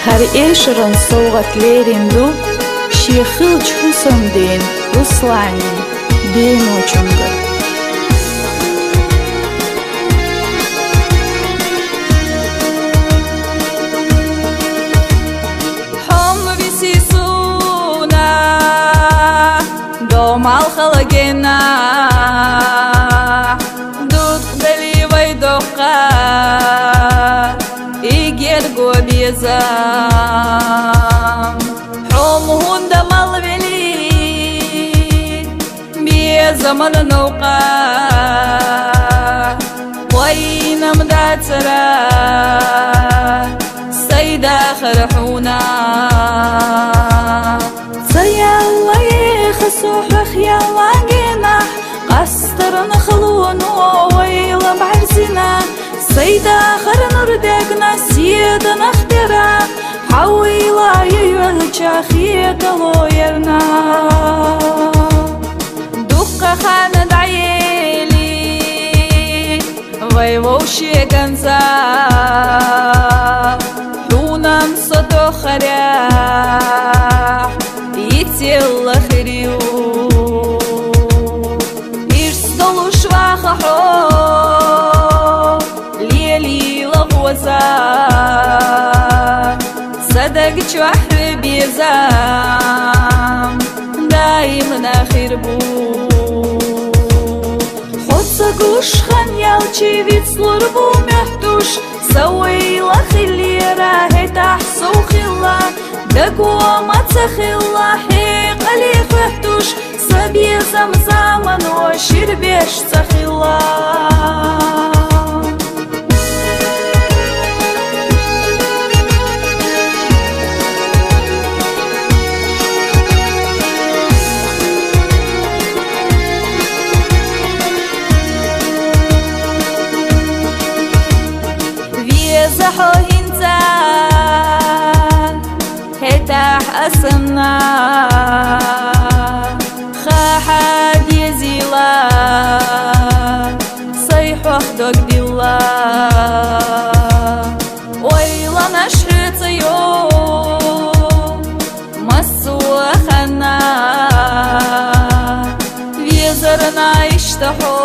Her eşirin soğuklarındu Şeyhil Hüseyin'den Ruslani benim uçumdu. Mal halagena dut beli vay doqa iger go biza hom hunda mal veli biza man noqa waynam datsara sayda kharhuna صوحخ يلا جناح قصرنا خلونا ويلا بعرسنا سيدا آخر نردقنا سيدنا اخترا حويلا يوالجا خيدا لويرنا دقا خانا دعيلي ويوشي قنزا حونا مصدو خريح يتيلا خريو صدق شوحر بيزام دايما آخر بو خدسك وشخن يالشي بيتصلر بو محتوش سوي لخلي راهي تحسو خلا دقوا ما تسخلا حيق لي فهتوش سبي زمزامن وشير بيش تخلا زحو هنتان هتاح أسمنا خاحد يزيلا صيحو اخدوك ديلا ويلا نشرط يوم مسوا خنا ويزرنا يشتحو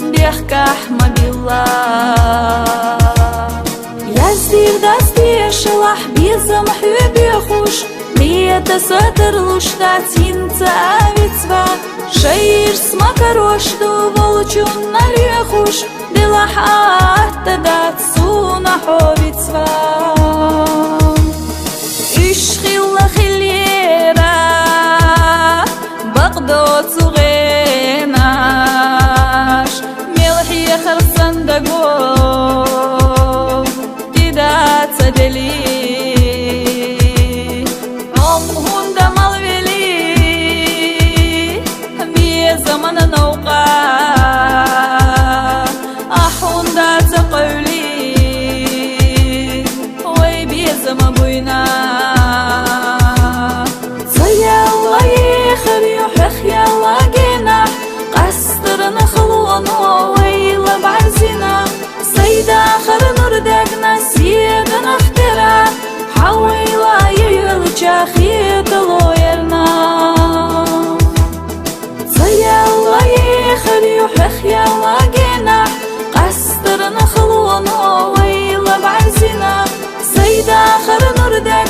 بيحكى أحمد الله يزير دستي شلح بيزم حبي خوش ميتا ساتر لشتاتين تاويتوا شير سمك روشدو волчун нарехуш دلحات تدات سونا حوبيتوا اشخيل خليرا بقدو صغيناش ملحي خرسان دقو تدات سدلي عم هندا مالولي بيه زمن نوقا أحوندا تقولي وي بيه زمن بوينا زيا الله يخريو حخيا الله جناح قصرنا خلونا ويلا بعزنا سيدا آخر نردقنا سيدنا اخترا حويلا يلجا خيط لويرنا زيا الله يخريو حخيا الله جناح قصرنا خلونا ويلا بعزنا سيدا آخر نردقنا